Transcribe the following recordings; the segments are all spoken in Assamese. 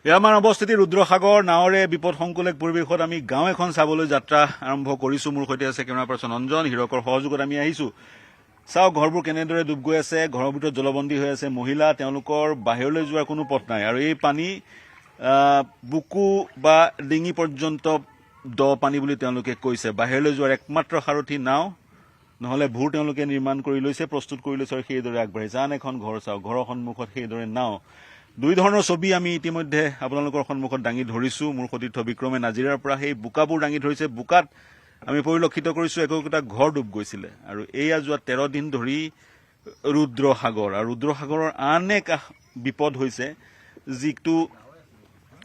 আমাৰ অৱস্থিতি ৰুদ্ৰসাগৰ নাৱৰে বিপদ সংকুল এক পৰিৱেশত আমি গাঁও এখন চাবলৈ যাত্ৰা আৰম্ভ কৰিছো। মোৰ সৈতে আছে কেমেৰা পাৰ্চন অঞ্জন। হীৰকৰ সহযোগত আমি আহিছো। চাওক ঘৰবোৰ কেনেদৰে ডুব গৈ আছে, ঘৰৰ ভিতৰত জলবন্দী হৈ আছে মহিলা, তেওঁলোকৰ বাহিৰলৈ যোৱাৰ কোনো পথ নাই। আৰু এই পানী বুকু বা ডিঙি পৰ্যন্ত দ পানী বুলি তেওঁলোকে কৈছে। বাহিৰলৈ যোৱাৰ একমাত্ৰ সাৰথি নাও নহলে ভূৰ তেওঁলোকে নিৰ্মাণ কৰি লৈছে, প্ৰস্তুত কৰি লৈছে আৰু সেইদৰে আগবাঢ়িছে। আন এখন ঘৰ চাওক, ঘৰৰ সন্মুখত সেইদৰে নাও। দুই ধৰণৰ ছবি আমি ইতিমধ্যে আপোনালোকৰ সন্মুখত দাঙি ধৰিছো। মোৰ সতীৰ্থ বিক্ৰমে নাজিৰাৰ পৰা সেই বোকাবোৰ দাঙি ধৰিছে। বোকাত আমি পৰিলক্ষিত কৰিছো একোটা ঘৰ ডুব গৈছিলে। আৰু এয়া যোৱা 13 দিন ধৰি ৰুদ্ৰসাগৰ, আৰু ৰুদ্ৰসাগৰৰ আন এক বিপদ হৈছে, যিটো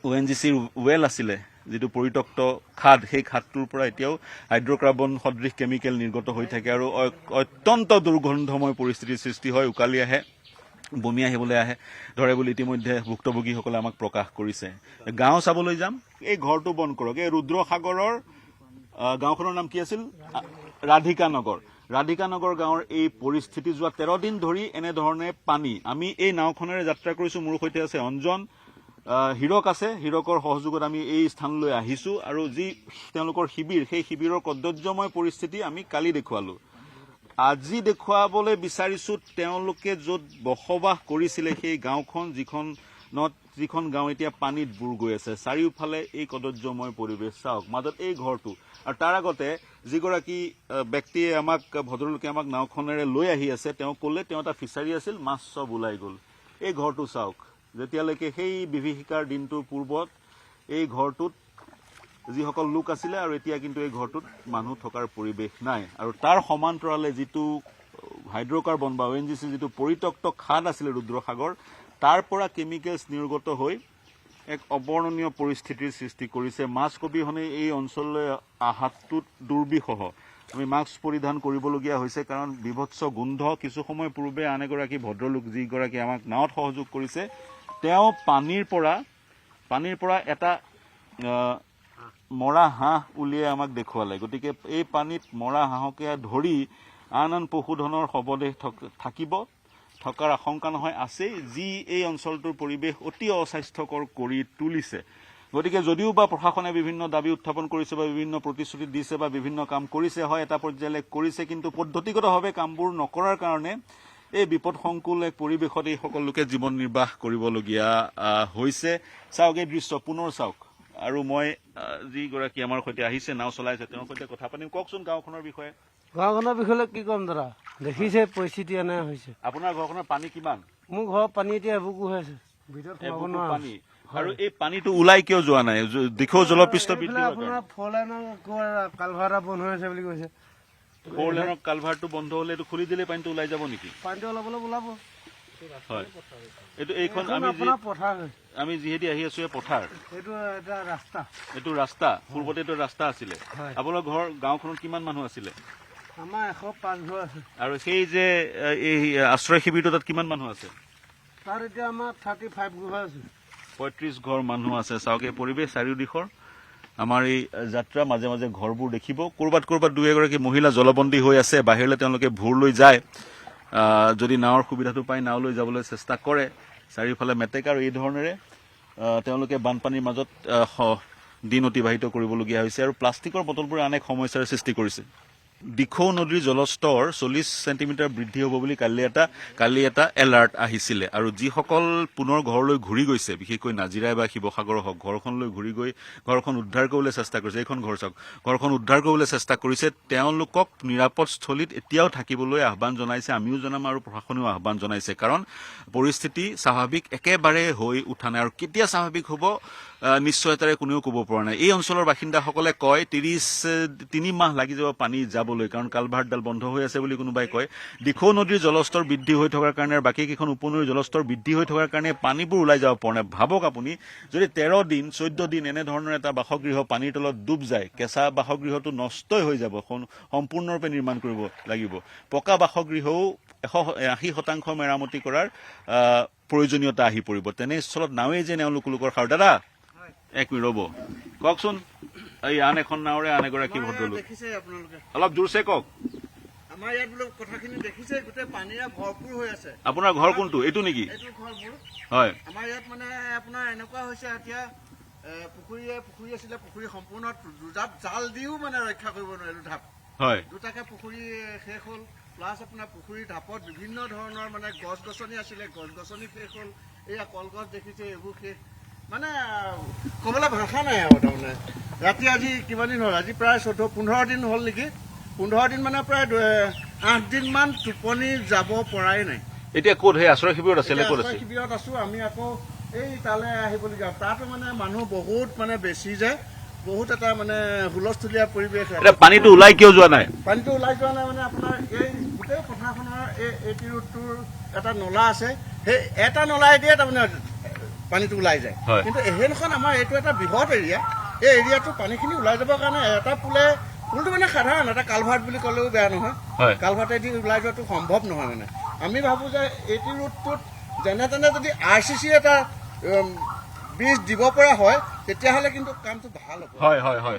ONGCৰ ৱেল আছিলে, যিটো পৰিত্যক্ত খাদ, সেই খাদটোৰ পৰা এতিয়াও হাইড্ৰকাৰ্বন সদৃশ কেমিকেল নিৰ্গত হৈ থাকে আৰু অত্যন্ত দুৰ্গন্ধময় পৰিস্থিতিৰ সৃষ্টি হয়। উকালি আহে, বমি আহিবলৈ ধৰে বুলি ইতিমধ্যে ভুক্তভোগীসকলে আমাক প্ৰকাশ কৰিছে। গাঁও চাবলৈ যাম। এই ঘৰটো বন্ধ কৰক। এই ৰুদ্ৰসাগৰৰ গাঁওখনৰ নাম কি আছিল? ৰাধিকা নগৰ। ৰাধিকা নগৰ গাঁৱৰ এই পৰিস্থিতি যোৱা 13 দিন ধৰি এনেধৰণে পানী। আমি এই নাওখনেৰে যাত্ৰা কৰিছো। মোৰ সৈতে আছে অঞ্জন, হীৰক আছে। হীৰকৰ সহযোগত আমি এই স্থানলৈ আহিছো আৰু যি তেওঁলোকৰ শিবিৰ, সেই শিবিৰৰ কদৰ্যময় পৰিস্থিতি আমি কালি দেখুৱালো। আজি দেখুৱাবলৈ বিচাৰিছো তেওঁলোকে য'ত বসবাস কৰিছিলে সেই গাঁওখন, যিখন গাঁও এতিয়া পানীত বুৰ গৈ আছে। চাৰিওফালে এই কদৰ্যময় পৰিৱেশ চাওক, মাজত এই ঘৰটো। আৰু তাৰ আগতে যিগৰাকী ব্যক্তিয়ে ভদ্ৰলোকে আমাক নাওখনেৰে লৈ আহি আছে, তেওঁ ক'লে তেওঁ এটা ফিচাৰী আছিল, মাছ চব ওলাই গ'ল। এই ঘৰটো চাওক, যেতিয়ালৈকে সেই বিভীষিকাৰ দিনটোৰ পূৰ্বত এই ঘৰটোত যিসকল লোক আছিলে, আৰু এতিয়া কিন্তু এই ঘৰটোত মানুহ থকাৰ পৰিৱেশ নাই। আৰু তাৰ সমান্তৰালে যিটো হাইড্ৰকাৰ্বন বা ONGC যিটো পৰিত্যক্ত খাদ আছিলে ৰুদ্ৰসাগৰ, তাৰ পৰা কেমিকেলছ নিৰ্গত হৈ এক অবৰ্ণনীয় পৰিস্থিতিৰ সৃষ্টি কৰিছে। মাছ অবিহনে এই অঞ্চললৈ অহাটো দুৰ্বিষহ। আমি মাস্ক পৰিধান কৰিবলগীয়া হৈছে, কাৰণ বিভৎস গোন্ধ। কিছু সময় পূৰ্বে আন এগৰাকী ভদ্ৰলোক, যিগৰাকী আমাক নাৱত সহযোগ কৰিছে, তেওঁ পানীৰ পৰা এটা মৰা হাঁহ উলিয়াই আমাক দেখুৱালে। গতিকে এই পানীত মৰা হাঁহকে ধৰি আন পশুধনৰ শৱদেহ থকাৰ আশংকা নহয়, আছেই, যি এই অঞ্চলটোৰ পৰিৱেশ অতি অস্বাস্থ্যকৰ কৰি তুলিছে। গতিকে যদিও বা প্ৰশাসনে বিভিন্ন দাবী উত্থাপন কৰিছে বা বিভিন্ন প্ৰতিশ্ৰুতি দিছে বা বিভিন্ন কাম কৰিছে, হয় এটা পৰ্যায়লৈ কৰিছে, কিন্তু পদ্ধতিগতভাৱে কামবোৰ নকৰাৰ কাৰণে এই বিপদসংকুল এক পৰিৱেশত এই সকলো লোকে জীৱন নিৰ্বাহ কৰিবলগীয়া হৈছে। চাওক এই দৃশ্য পুনৰ চাওক। আৰু মই যিগৰাকী আমাৰ সৈতে আহিছে, নাও চলাইছে, তেওঁৰ সৈতে কথা পাতিম। কওকচোন গাঁওখনৰ বিষয়ে। গাঁওখনৰ বিষয়ে কি ক'ম দাদা, দেখিছে পৰিস্থিতি এনে হৈছে। আপোনাৰ ঘৰখনৰ পানী কিমান? মোৰ ঘৰৰ পানী এতিয়া এবুকু হৈ আছে, ভিতৰত সোমাব নোৱাৰা পানী। আৰু এই পানীটো ওলাই কিয় যোৱা নাই? দেখো জলপৃষ্ঠ বৃদ্ধি আপোনাৰ 4 লাইনৰ কালভাৰ এটা বন্ধ হৈ আছে বুলি কৈছে। 4 লাইনৰ কালভাৰটো বন্ধ হলে এইটো খুলি দিলে পানীটো ওলাই যাব নেকি? পানীটো অলপ ওলাব। হয়, এইখন আমি যিহেতু আহি আছো পথাৰ, এইটো ৰাস্তা। পূৰ্বতে এইটো ৰাস্তা আছিলে। আপোনাৰ গাঁওখনত কিমান মানুহ আছিলে? আমাৰ 105 ঘৰ আছে। আৰু সেই যে এই আশ্ৰয় শিবিৰটো, তাত কিমান মানুহ আছে? তাত এতিয়া আমাৰ 35 ঘৰ আছে। 35 ঘৰ মানুহ আছে। চাওক এই পৰিৱেশ চাৰিওদিশৰ। আমাৰ এই যাত্ৰা মাজে মাজে ঘৰবোৰ দেখিব। ক'ৰবাত 2-এগৰাকী মহিলা জলবন্দী হৈ আছে। বাহিৰলৈ তেওঁলোকে ভূৰ লৈ যায়, যদি নাৱৰ সুবিধাটো পায় নাওলৈ যাবলৈ চেষ্টা কৰে। চাৰিওফালে মেটেকা, আৰু এই ধৰণেৰে তেওঁলোকে বানপানীৰ মাজত দিন অতিবাহিত কৰিবলগীয়া হৈছে। আৰু প্লাষ্টিকৰ বটলবোৰে আন এক সমস্যাৰ সৃষ্টি কৰিছে। দিখৌ নদীৰ জলস্তৰ 40 চেণ্টিমিটাৰ বৃদ্ধি হ'ব বুলি কালি এটা এলাৰ্ট আহিছিলে। আৰু যিসকল পুনৰ ঘৰলৈ ঘূৰি গৈছে, বিশেষকৈ নাজিৰাই বা শিৱসাগৰ হওক, ঘৰখনলৈ ঘূৰি গৈ ঘৰখন উদ্ধাৰ কৰিবলৈ চেষ্টা কৰিছে। এইখন ঘৰ চাওক, ঘৰখন উদ্ধাৰ কৰিবলৈ চেষ্টা কৰিছে। তেওঁলোকক নিৰাপদ স্থলীত এতিয়াও থাকিবলৈ আহ্বান জনাইছে। আমিও জনাম আৰু প্ৰশাসনেও আহ্বান জনাইছে, কাৰণ পৰিস্থিতি স্বাভাৱিক একেবাৰে হৈ উঠা নাই। আৰু কেতিয়া স্বাভাৱিক হ'ব নিশ্চয়তাৰে কোনেও ক'ব পৰা নাই। এই অঞ্চলৰ বাসিন্দাসকলে কয় 3 মাহ লাগি যাব পানী যাবলৈ, কাৰণ কালভাৰডাল বন্ধ হৈ আছে বুলি কোনোবাই কয়। দিখৌ নদীৰ জলস্তৰ বৃদ্ধি হৈ থকাৰ কাৰণে আৰু বাকী কেইখন উপনৈৰ জলস্তৰ বৃদ্ধি হৈ থকাৰ কাৰণে পানীবোৰ ওলাই যাব পৰা নাই। ভাবক আপুনি, যদি 13 দিন 14 দিন এনেধৰণৰ এটা বাসগৃহ পানীৰ তলত ডুব যায়, কেঁচা বাসগৃহটো নষ্টই হৈ যাব, সম্পূৰ্ণৰূপে নিৰ্মাণ কৰিব লাগিব। পকা বাসগৃহও 80% মেৰামতি কৰাৰ প্ৰয়োজনীয়তা আহি পৰিব। তেনেস্থলত নাৱেই যে তেওঁলোকৰ সাৰ। দাদা 1 মিনিট ৰ'ব, কওকচোন। এই আন এখন নাৱৰে আন এগৰাকী ভদ্ৰলোক, অলপ জোৰছে কওক। আমাৰ ইয়াত বোলো কথাখিনি দেখিছে গোটেই পানীৰে ভৰপূৰ হৈ আছে। আপোনাৰ ঘৰ কোনটো এইটো নেকি? এইটো ঘৰ মোৰ। হয় আমাৰ ইয়াত মানে আপোনাৰ এনেকুৱা হৈছে এতিয়া পুখুৰী আছিলে, পুখুৰী সম্পূৰ্ণ দুজাপ জাল দিও মানে ৰক্ষা কৰিব নোৱাৰিলো ঢাপ। হয় দুটাকে পুখুৰী শেষ হ'ল, প্লাছ আপোনাৰ পুখুৰীৰ ঢাপত বিভিন্ন ধৰণৰ মানে গছ গছনি আছিলে, গছ গছনি শেষ হ'ল, এয়া কলগছ দেখিছে এইবোৰ শেষ। মানে ক'বলৈ ভাষা নাই আৰু তাৰমানে। ৰাতি আজি কিমান দিন হ'ল, আজি প্ৰায় 14-15 দিন হ'ল নেকি, 15 দিন মানে প্ৰায় 8 দিনমান টোপনি যাব পৰাই নাই। এতিয়া ক'ত সেই আশ্ৰয় শিবিৰত আছিলে? ক'ত আছে? আশ্ৰয় শিবিৰত আছো আমি। আকৌ এই তালৈ আহিবলগীয়া, তাতো মানে মানুহ বহুত মানে বেছি যে, বহুত এটা মানে হুলস্থুলীয়া পৰিৱেশ। এতিয়া পানীটো ওলাই কিয় যোৱা নাই? পানীটো ওলাই যোৱা নাই মানে আপোনাৰ এই গোটেই পথাৰখনৰ এই টি ৰোডটোৰ এটা নলা আছে, সেই এটা নলাই দিয়ে তাৰমানে পানীটো ওলাই যায়। হয়। কিন্তু সেইখন আমাৰ এইটো এটা বৃহৎ এৰিয়া, এই এৰিয়াটো পানীখিনি ওলাই যাবৰ কাৰণে এটা পুলটো মানে সাধাৰণ এটা কালভাৰ্ট বুলি ক'লেও বেয়া নহয়। হয়। কালভাৰ্টেদি ওলাই যোৱাটো সম্ভৱ নহয় মানে। আমি ভাবোঁ যে এই টি ৰোডটোত যেনে তেনে যদি RCC এটা ব্ৰিজ দিব পৰা হয় তেতিয়াহ'লে কিন্তু কামটো ভাল হ'ব। হয় হয় হয়